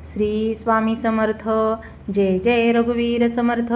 श्री स्वामी समर्थ. जय जय रघुवीर समर्थ.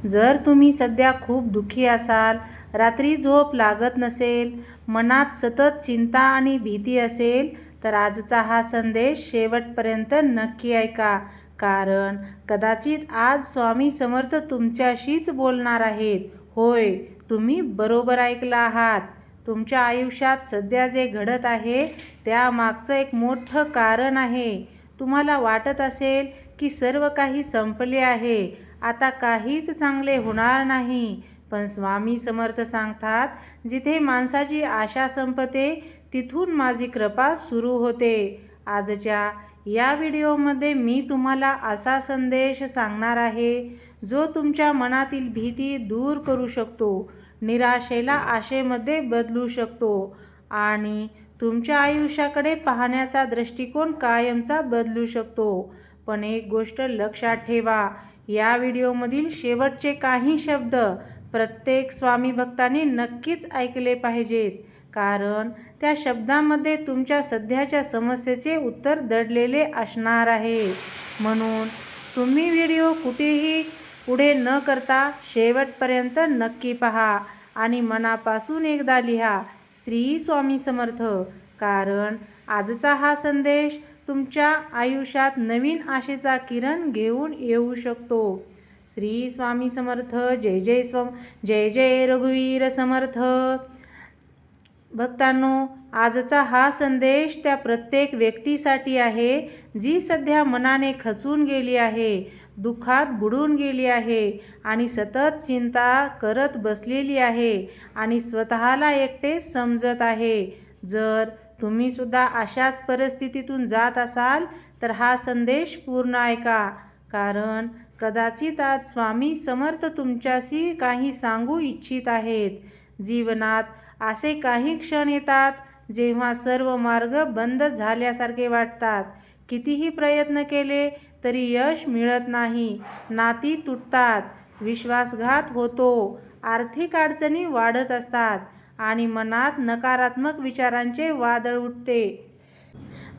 जर तुम्ही सध्या खूप दुःखी असाल, रात्री झोप लागत नसेल, मनात सतत चिंता आणि भीती असेल, तर आजचा हा संदेश शेवटपर्यंत नक्की ऐका. कारण कदाचित आज स्वामी समर्थ तुमच्याशीच बोलणार आहेत. होय, तुम्ही बरोबर ऐकलं आहात. तुमच्या आयुष्यात सध्या जे घडत आहे त्यामागचं एक मोठं कारण आहे. तुम्हाला वाटत असेल की सर्व काही संपले आहे, आता काहीच चांगले होणार नाही. पण स्वामी समर्थ सांगतात, जिथे माणसाची आशा संपते तिथून माझी कृपा सुरू होते. आजच्या या व्हिडिओमध्ये मी तुम्हाला असा संदेश सांगणार आहे जो तुमच्या मनातील भीती दूर करू शकतो, निराशेला आशेमध्ये बदलू शकतो आणि तुमच्या आयुष्याकडे पाहण्याचा दृष्टिकोन कायमचा बदलू शकतो. पण एक गोष्ट लक्षात ठेवा, या व्हिडिओमधील शेवटचे काही शब्द प्रत्येक स्वामी भक्तांनी नक्कीच ऐकले पाहिजेत. कारण त्या शब्दांमध्ये तुमच्या सध्याच्या समस्येचे उत्तर दडलेले असणार आहे. म्हणून तुम्ही व्हिडिओ कुठेही पुढे न करता शेवटपर्यंत नक्की पहा आणि मनापासून एकदा लिहा, श्री स्वामी समर्थ. कारण आजचा हा संदेश तुमच्या आयुष्यात नवीन आशेचा किरण घेऊन येऊ शकतो. श्री स्वामी समर्थ. जय जय जय जय रघुवीर समर्थ. भक्तांनो, आजचा हा संदेश त्या प्रत्येक व्यक्तीसाठी आहे जी सध्या मनाने खचून गेली आहे, दुःखात बुडून गेली आहे आणि सतत चिंता करत बसलेली आहे आणि स्वतःला एकटे समजत आहे. जर तुम्ही सुद्धा अशाच परिस्थितीतून जात असाल तर हा संदेश पूर्ण ऐका. कारण कदाचित आज स्वामी समर्थ तुमच्याशी काही सांगू इच्छित आहेत. जीवनात असे काही क्षण येतात जेव्हा सर्व मार्ग बंद झाल्यासारखे वाटतात. कितीही प्रयत्न केले तरी यश मिळत नाही, नाती तुटतात, विश्वासघात होतो, आर्थिक अडचणी वाढत असतात आणि मनात नकारात्मक विचारांचे वादळ उठते.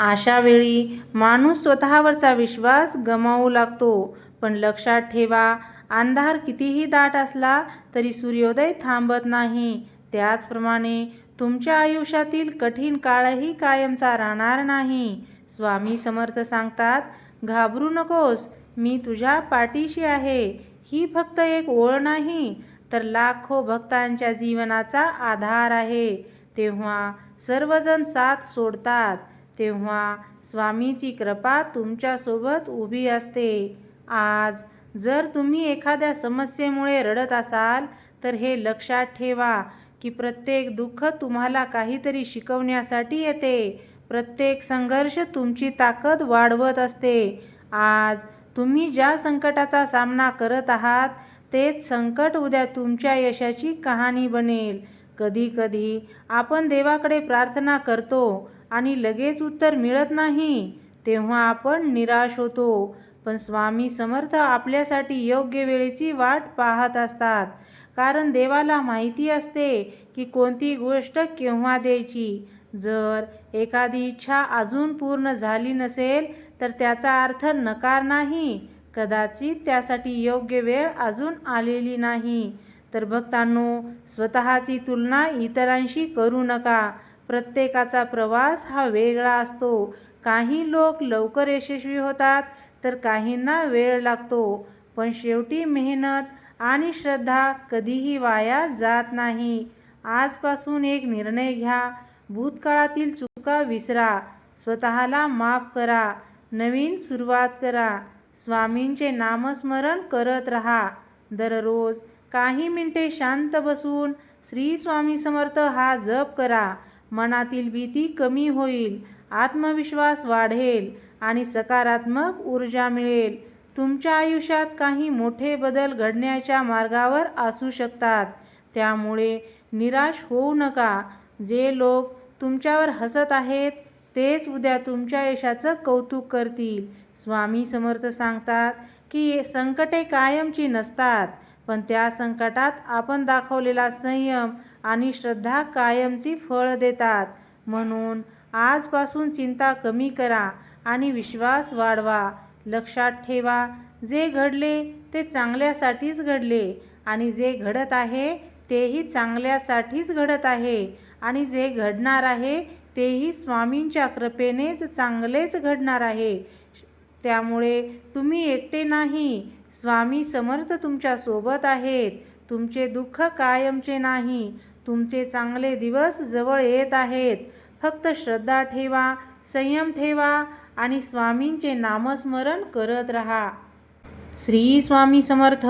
अशा वेळी माणूस स्वतःवरचा विश्वास गमावू लागतो. पण लक्षात ठेवा, अंधार कितीही दाट असला तरी सूर्योदय थांबत नाही. त्याचप्रमाणे तुमच्या आयुष्यातील कठीण काळही कायमचा राहणार नाही. स्वामी समर्थ सांगतात, घाबरू नकोस, मी तुझ्या पाठीशी आहे. ही फक्त एक ओळ नाही, तर लाखो भक्तांच्या जीवनाचा आधार आहे. तेव्हा सर्वजण साथ सोडतात, तेव्हा स्वामीची कृपा तुमच्यासोबत उभी असते. आज जर तुम्ही एखाद्या समस्येमुळे रडत असाल तर हे लक्षात ठेवा की प्रत्येक दुःख तुम्हाला काहीतरी शिकवण्यासाठी येते. प्रत्येक संघर्ष तुमची ताकद वाढवत असते. आज तुम्ही ज्या संकटाचा सामना करत आहात तेच संकट उद्या तुमच्या यशाची कहाणी बनेल. कधी कधी आपण देवाकडे प्रार्थना करतो आणि लगेच उत्तर मिळत नाही, तेव्हा आपण निराश होतो. पण स्वामी समर्थ आपल्यासाठी योग्य वेळेची वाट पाहत असतात. कारण देवाला माहिती असते की कोणती गोष्ट केव्हा द्यायची. जर एखादी इच्छा अजून पूर्ण झाली नसेल तर त्याचा अर्थ नकार नाही, कदाचित त्यासाठी योग्य वेळ अजून आलेली नाही. तर भक्तांनो, स्वतःची तुलना इतरांशी करू नका. प्रत्येकाचा प्रवास हा वेगळा असतो. काही लोक लवकर यशस्वी होतात तर काहींना वेळ लागतो. पण शेवटी मेहनत आणि श्रद्धा कधीही वाया जात नाही. आजपासून एक निर्णय घ्या, भूतकाळातील चुका विसरा, स्वतःला माफ करा, नवीन सुरुवात करा. स्वामींचे नामस्मरण करत राहा. दररोज काही मिनिटे शांत बसून श्री स्वामी समर्थ हा जप करा. मनातील भीती कमी होईल, आत्मविश्वास वाढेल आणि सकारात्मक ऊर्जा मिळेल. तुमच्या आयुष्यात काही मोठे बदल घडण्याच्या मार्गावर असू शकतात, त्यामुळे निराश होऊ नका. जे लोक तुमच्यावर हसत आहेत तेच उद्या तुमच्या यशाचं कौतुक करतील. स्वामी समर्थ सांगतात की संकटे कायमची नसतात, पण त्या संकटात आपण दाखवलेला संयम आणि श्रद्धा कायमची फळ देतात. म्हणून आजपासून चिंता कमी करा आणि विश्वास वाढवा. लक्षात ठेवा, जे घडले ते चांगल्यासाठीच घडले आणि जे घडत आहे तेही चांगल्यासाठीच घडत आहे आणि जे घडणार आहे तेही स्वामींच्या कृपेनेच चांगलेच घडणार आहे. त्यामुळे तुम्ही एकटे नाही, स्वामी समर्थ तुमच्या सोबत आहेत. तुमचे दुःख कायमचे नाही, तुमचे चांगले दिवस जवळ येत आहेत. फक्त श्रद्धा ठेवा, संयम ठेवा आणि स्वामींचे नामस्मरण करत राहा. श्री स्वामी समर्थ.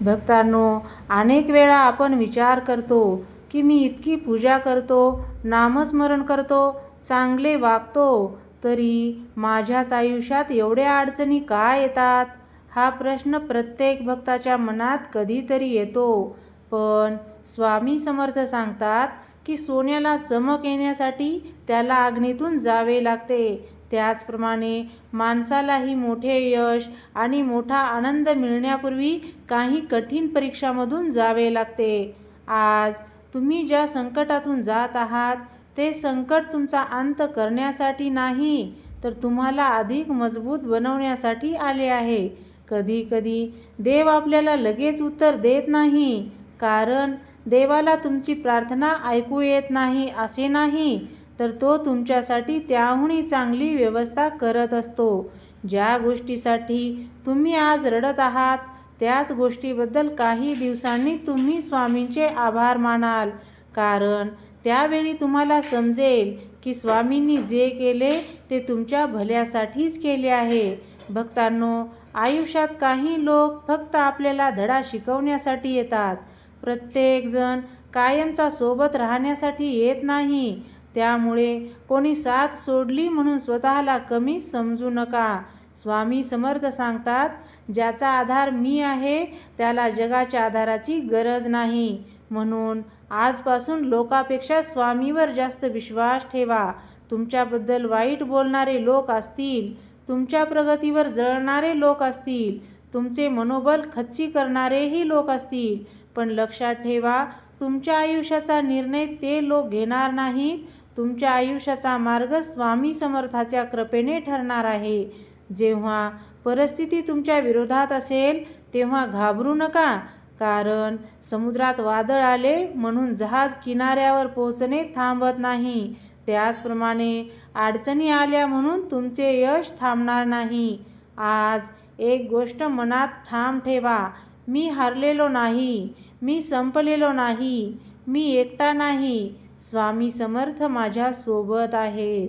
भक्तांनो, अनेक वेळा आपण विचार करतो की मी इतकी पूजा करतो, नामस्मरण करतो, चांगले वागतो, तरी माझ्याच आयुष्यात एवढ्या अडचणी का येतात? हा प्रश्न प्रत्येक भक्ताच्या मनात कधीतरी येतो. पण स्वामी समर्थ सांगतात की सोन्याला चमक येण्यासाठी त्याला अग्नीतून जावे लागते. त्याचप्रमाणे माणसालाही मोठे यश आणि मोठा आनंद मिळण्यापूर्वी काही कठीण परीक्षांमधून जावे लागते. आज तुम्ही ज्या संकटातून जात आहात ते संकट तुमचा अंत करण्यासाठी नाही, तर तुम्हाला अधिक मजबूत बनवण्यासाठी आले आहे. कधी कधी देव आपल्याला लगेच उत्तर देत नाही, कारण देवाला तुमची प्रार्थना ऐकू येत नाही असे नाही, तर तो तुमच्यासाठी त्याहूनही चांगली व्यवस्था करत असतो. ज्या गोष्टीसाठी तुम्ही आज रडत आहात त्याच गोष्टीबद्दल काही दिवसांनी तुम्ही स्वामींचे आभार मानाल, कारण त्यावेळी तुम्हाला समजेल की स्वामींनी जे केले ते तुमच्या भल्यासाठीच केले आहे. भक्तांनो, आयुष्यात काही लोक फक्त आपल्याला धडा शिकवण्यासाठी येतात. प्रत्येकजण कायमचा सोबत राहण्यासाठी येत नाही. त्यामुळे कोणी साथ सोडली म्हणून स्वतःला कमी समजू नका. स्वामी समर्थ सांगतात, ज्याचा आधार मी आहे त्याला जगाच्या आधाराची गरज नाही. म्हणून आजपासून लोकांपेक्षा स्वामीवर जास्त विश्वास ठेवा. तुमच्याबद्दल वाईट बोलणारे लोक असतील, तुमच्या प्रगतीवर जळणारे लोक असतील, तुमचे मनोबल खच्ची करणारेही लोक असतील, पण लक्षात ठेवा, तुमच्या आयुष्याचा निर्णय ते लोक घेणार नाहीत. तुमच्या आयुष्याचा मार्ग स्वामी समर्थाच्या कृपेने ठरणार आहे. जेव्हा परिस्थिती तुमच्या विरोधात असेल तेव्हा घाबरू नका, कारण समुद्रात वादळ आले म्हणून जहाज किनाऱ्यावर पोहोचणे थांबत नाही. त्याचप्रमाणे अडचणी आल्या म्हणून तुमचे यश थांबणार नाही. आज एक गोष्ट मनात ठाम ठेवा, मी हारलेलो नाही, मी संपलेलो नाही, मी एकटा नाही, स्वामी समर्थ माझ्या सोबत आहेत.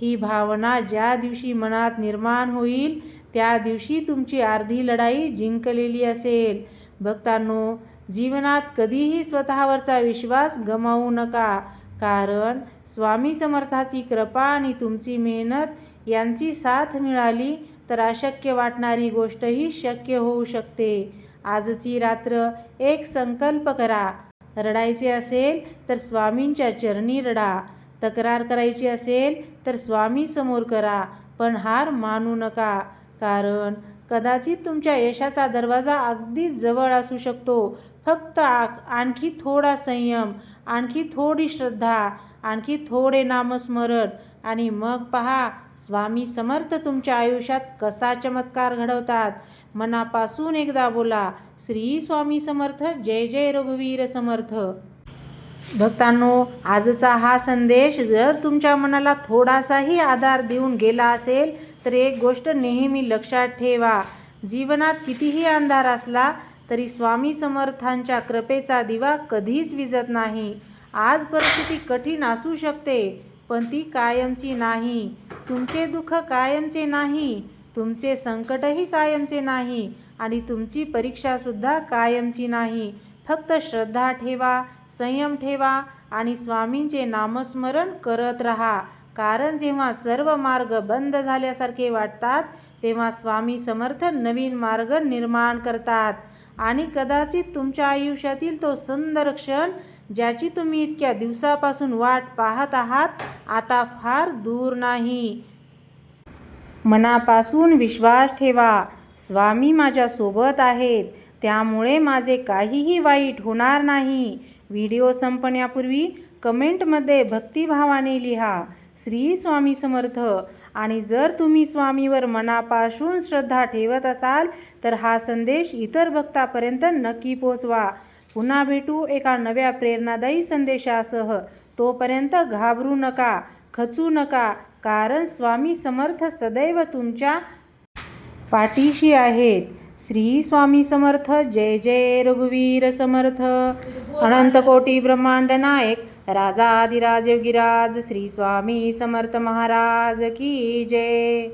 ही भावना ज्या दिवशी मनात निर्माण होईल त्या दिवशी तुमची अर्धी लढाई जिंकलेली असेल. भक्तांनो, जीवनात कधीही स्वतःवरचा विश्वास गमावू नका, कारण स्वामी समर्थाची कृपा आणि तुमची मेहनत यांची साथ मिळाली तर अशक्य वाटणारी गोष्टही शक्य होऊ शकते. आजची रात्र एक संकल्प करा. रडायचे असेल तर स्वामींच्या चरणी रडा. तक्रार करायची असेल तर स्वामी समोर करा, पण हार मानू नका, कारण कदाचित तुमच्या यशाचा दरवाजा अगदी जवळ असू शकतो. फक्त आणखी थोडा संयम, आणखी थोडी श्रद्धा, आणखी थोडे नामस्मरण आणि मग पहा स्वामी समर्थ तुमच्या आयुष्यात कसा चमत्कार घडवतात. मनापासून एकदा बोला, श्री स्वामी समर्थ. जय जय रघुवीर समर्थ. भक्तांनो, आजचा हा संदेश जर तुमच्या मनाला थोडासाही आधार देऊन गेला असेल तर एक गोष्ट नेहमी लक्षात ठेवा, जीवनात कितीही अंधार असला तरी स्वामी समर्थांच्या कृपेचा दिवा कधीच विझत नाही. आज परिस्थिती कठीण असू शकते, पण ती कायमची नाही. तुमचे दुःख कायमचे नाही, तुमचे संकटही कायमचे नाही आणि तुमची परीक्षासुद्धा कायमची नाही. फक्त श्रद्धा ठेवा, संयम ठेवा आणि स्वामींचे नामस्मरण करत राहा, कारण जेव्हा सर्व मार्ग बंद झाल्यासारखे वाटतात तेव्हा स्वामी समर्थ नवीन मार्ग निर्माण करतात आणि कदाचित तुमच्या आयुष्यातील तो सुंदर क्षण ज्याची तुम्ही इतक्या दिवसापासून वाट पाहत आहात आता फार दूर नाही. मनापासून विश्वास ठेवा, स्वामी माझ्या सोबत आहेत, त्यामुळे माझे काहीही वाईट होणार नाही. व्हिडिओ संपण्यापूर्वी कमेंटमध्ये भक्तिभावाने लिहा, श्री स्वामी समर्थ. आणि जर तुम्ही स्वामीवर मनापासून श्रद्धा ठेवत असाल तर हा संदेश इतर भक्तापर्यंत नक्की पोचवा. पुन्हा भेटू एका नव्या प्रेरणादायी संदेशासह. तोपर्यंत घाबरू नका, खचू नका, कारण स्वामी समर्थ सदैव तुमच्या पाठीशी आहेत. श्री स्वामी समर्थ. जय जय रघुवीर समर्थ. अनंत कोटी ब्रह्मांड नायक राजाधिराज योगीराज श्री स्वामी समर्थ महाराज की जय.